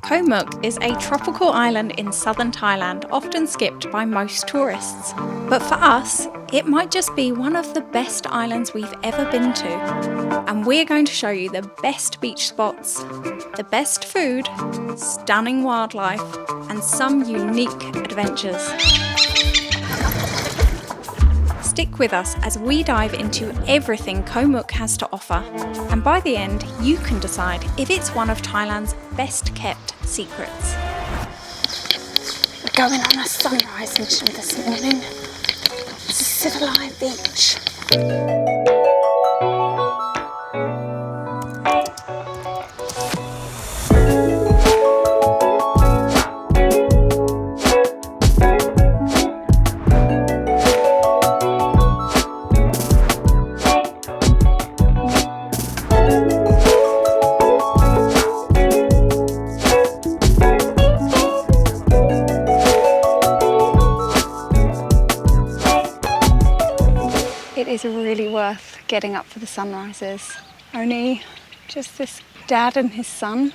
Koh Mook is a tropical island in southern Thailand, often skipped by most tourists. But for us, it might just be one of the best islands we've ever been to. And we're going to show you the best beach spots, the best food, stunning wildlife, and some unique adventures. Stick with us as we dive into everything Koh Mook has to offer, and by the end you can decide if it's one of Thailand's best kept secrets. We're going on a sunrise mission this morning to Sivalai Beach. It is really worth getting up for the sunrises. Only just this dad and his son,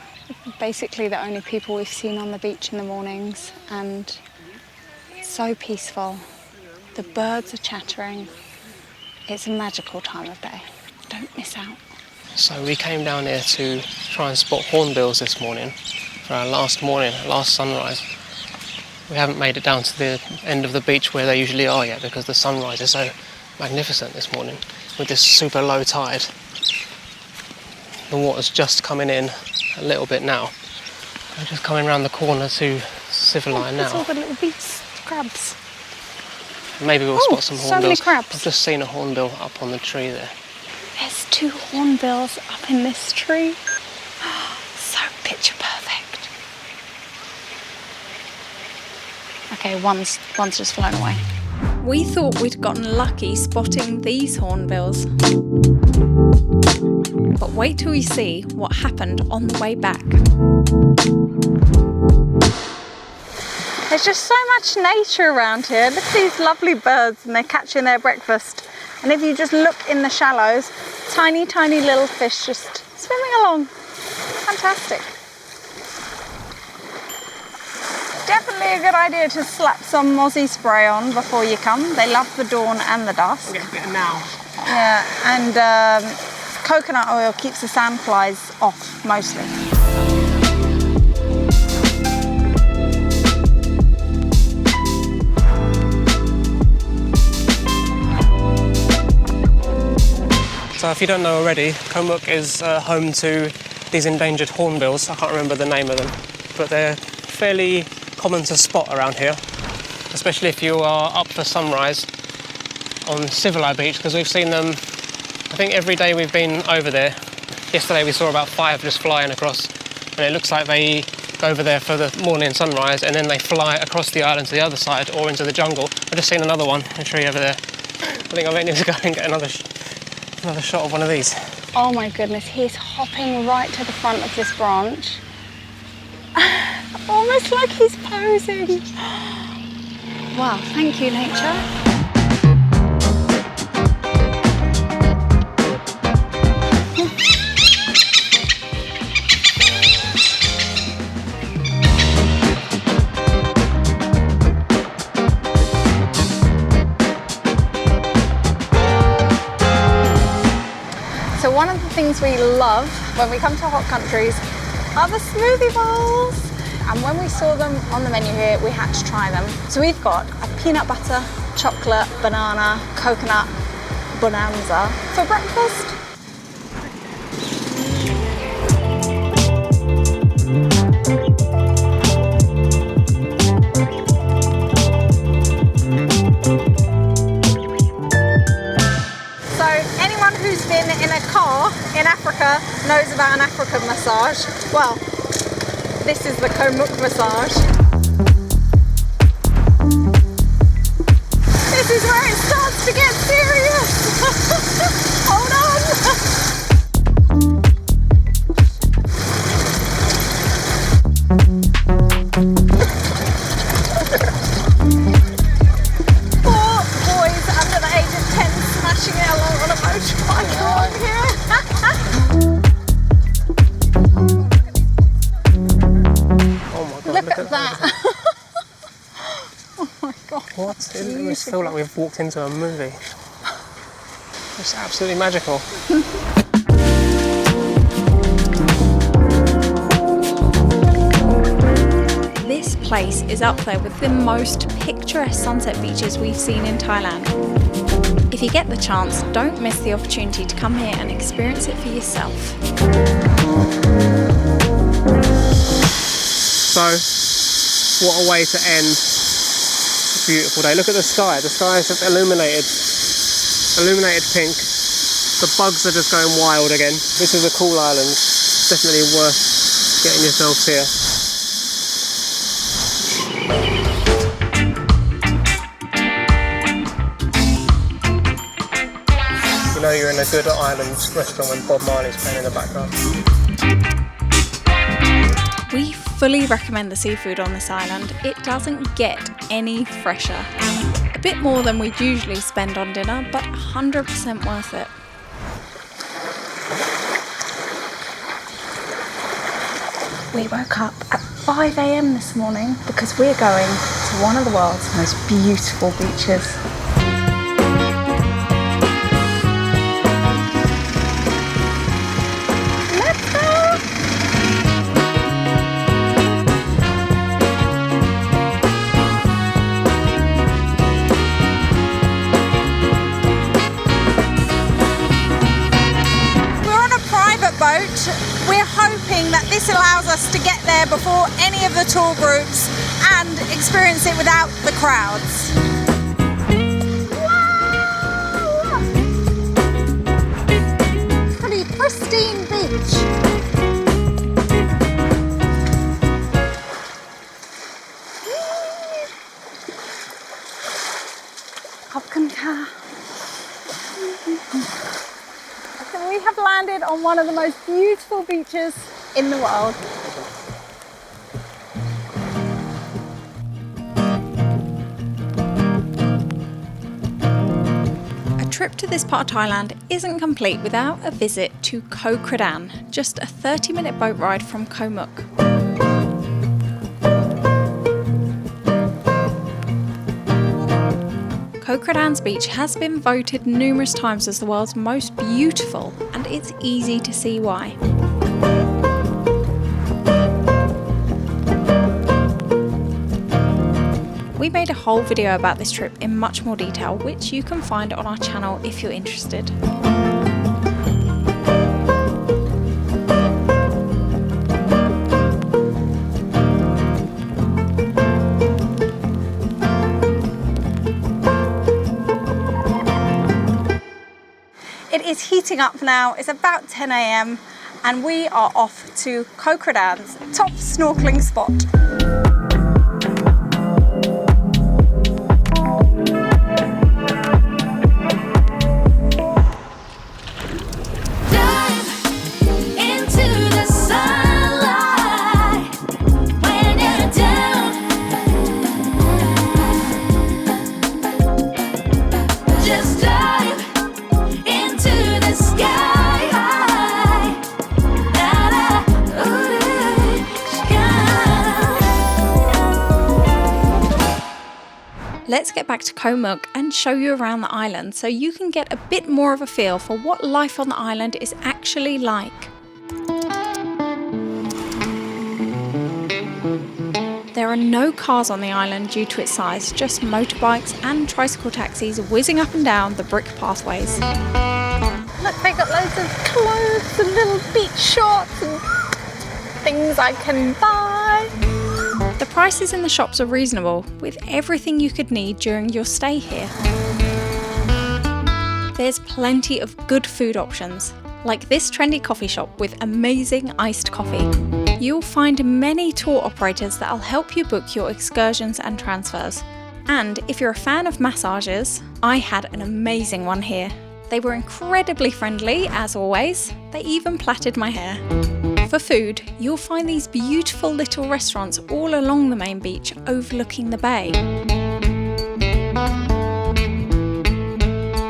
basically the only people we've seen on the beach in the mornings, and it's so peaceful. The birds are chattering. It's a magical time of day. Don't miss out. So we came down here to try and spot hornbills this morning for our last sunrise. We haven't made it down to the end of the beach where they usually are yet because the sunrise is so magnificent this morning with this super low tide. The water's just coming in a little bit now. We're just coming around the corner to Sivalai now. There's all the little beach crabs. Maybe we'll spot some hornbills. So many crabs. I've just seen a hornbill up on the tree there. There's 2 hornbills up in this tree. So picture perfect. Okay, one's just flown away. We thought we'd gotten lucky spotting these hornbills. But wait till you see what happened on the way back. There's just so much nature around here. Look at these lovely birds and they're catching their breakfast. And if you just look in the shallows, tiny, tiny little fish just swimming along. Fantastic. Definitely a good idea to slap some mozzie spray on before you come. They love the dawn and the dusk. Get a bit now. Yeah, and coconut oil keeps the sandflies off mostly. So if you don't know already, Koh Mook is home to these endangered hornbills. I can't remember the name of them, but they're fairly common to spot around here, especially if you are up for sunrise on Sivalai Beach, because we've seen them, I think every day we've been over there. Yesterday we saw about 5 just flying across, and it looks like they go over there for the morning sunrise and then they fly across the island to the other side or into the jungle. I've just seen another one, a tree over there. I think I might need to go and get another shot of one of these. Oh my goodness, he's hopping right to the front of this branch. Almost like he's posing. Wow, thank you, nature. So one of the things we love when we come to hot countries are the smoothie bowls. And when we saw them on the menu here, we had to try them. So we've got a peanut butter, chocolate, banana, coconut bonanza for breakfast. So anyone who's been in a car in Africa knows about an African massage. Well, this is the Koh Mook massage. This is where it starts to get serious. Hold on. Four boys under the age of 10 smashing it along on a motorbike along here. Look at that. Oh my God. What? It must feel like we've walked into a movie. It's absolutely magical. This place is up there with the most picturesque sunset beaches we've seen in Thailand. If you get the chance, don't miss the opportunity to come here and experience it for yourself. So, what a way to end a beautiful day. Look at the sky. The sky is just illuminated pink. The bugs are just going wild again. This is a cool island. Definitely worth getting yourselves here. You know you're in a good island restaurant when Bob Marley's playing in the background. We fully recommend the seafood on this island. It doesn't get any fresher. A bit more than we'd usually spend on dinner, but 100% worth it. We woke up at 5 a.m. this morning because we're going to one of the world's most beautiful beaches. Let's go! Boat. We're hoping that this allows us to get there before any of the tour groups and experience it without the crowds. Wow! Pretty pristine beach. Car. We have landed on one of the most beautiful beaches in the world. A trip to this part of Thailand isn't complete without a visit to Koh Kradan, just a 30-minute boat ride from Koh Mook. Koh Kradan's beach has been voted numerous times as the world's most beautiful, and it's easy to see why. We made a whole video about this trip in much more detail, which you can find on our channel if you're interested. It is heating up now, it's about 10 a.m. and we are off to Koh Kradan's top snorkeling spot. Let's get back to Koh Mook and show you around the island so you can get a bit more of a feel for what life on the island is actually like. There are no cars on the island due to its size, just motorbikes and tricycle taxis whizzing up and down the brick pathways. Look, they got loads of clothes and little beach shorts and things I can buy. The prices in the shops are reasonable, with everything you could need during your stay here. There's plenty of good food options, like this trendy coffee shop with amazing iced coffee. You'll find many tour operators that'll help you book your excursions and transfers. And if you're a fan of massages, I had an amazing one here. They were incredibly friendly, as always. They even plaited my hair. For food, you'll find these beautiful little restaurants all along the main beach overlooking the bay.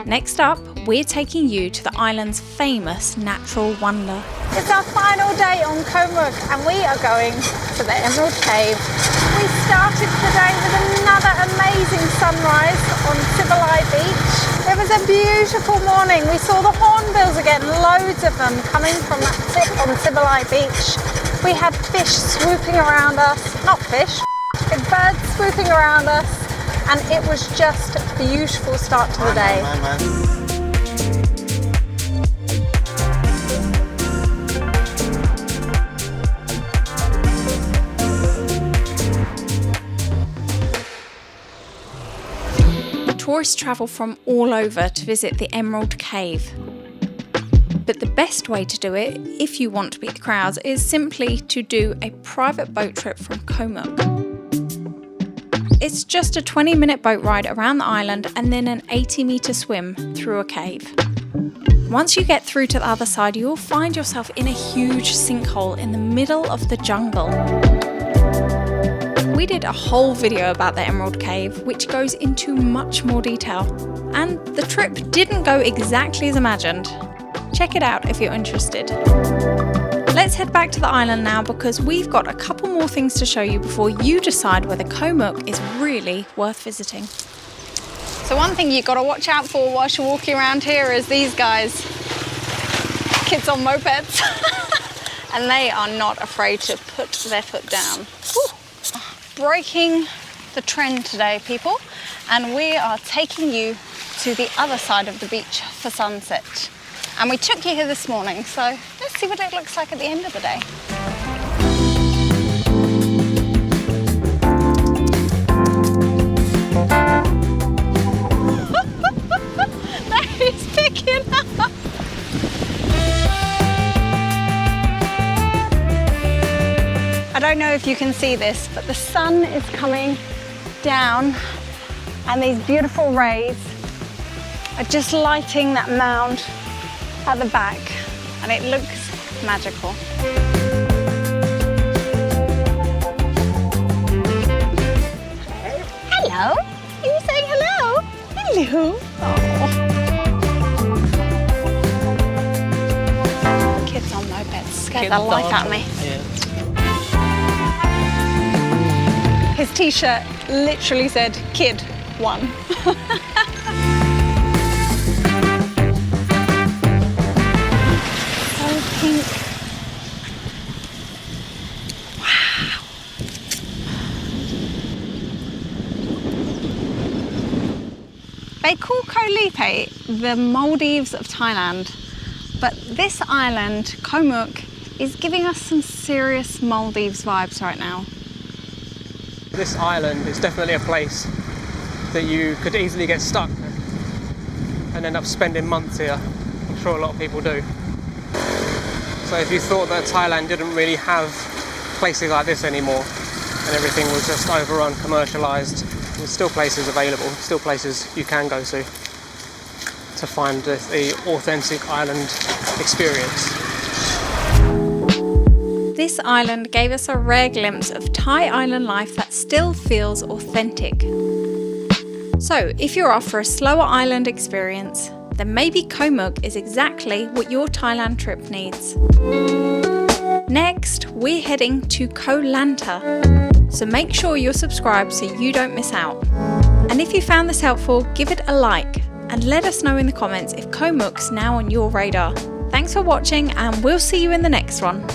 Next up, we're taking you to the island's famous natural wonder. It's our final day on Koh Mook and we are going to the Emerald Cave. We started the day with another amazing sunrise on Sivalai Beach. It was a beautiful morning. We saw the Hornbills again, loads of them coming from that tip on Sivalai Beach. We had fish swooping around us, not fish, big birds swooping around us, and it was just a beautiful start to the day. Tourists travel from all over to visit the Emerald Cave. But the best way to do it, if you want to beat the crowds, is simply to do a private boat trip from Koh Mook. It's just a 20-minute boat ride around the island and then an 80-metre swim through a cave. Once you get through to the other side, you'll find yourself in a huge sinkhole in the middle of the jungle. We did a whole video about the Emerald Cave, which goes into much more detail. And the trip didn't go exactly as imagined. Check it out if you're interested. Let's head back to the island now because we've got a couple more things to show you before you decide whether Koh Mook is really worth visiting. So one thing you've got to watch out for whilst you're walking around here is these guys. Kids on mopeds. And they are not afraid to put their foot down. Whew. Breaking the trend today, people, and we are taking you to the other side of the beach for sunset. And we took you here this morning, so let's see what it looks like at the end of the day. That is picking up. I don't know if you can see this, but the sun is coming down and these beautiful rays are just lighting that mound at the back and it looks magical. Hello? Are you saying hello? Hello. Oh. Kids on mopeds scared the life out of me. Yeah. His t-shirt literally said Kid 1. So pink. Wow. They call Koh Lipe the Maldives of Thailand, but this island, Koh Mook, is giving us some serious Maldives vibes right now. This island is definitely a place that you could easily get stuck and end up spending months here. I'm sure a lot of people do. So if you thought that Thailand didn't really have places like this anymore and everything was just overrun, commercialised, there's still places available, still places you can go to find the authentic island experience. This island gave us a rare glimpse of Thai island life that still feels authentic. So, if you're off for a slower island experience, then maybe Koh Mook is exactly what your Thailand trip needs. Next, we're heading to Koh Lanta, so make sure you're subscribed so you don't miss out. And if you found this helpful, give it a like and let us know in the comments if Koh Mook's now on your radar. Thanks for watching and we'll see you in the next one.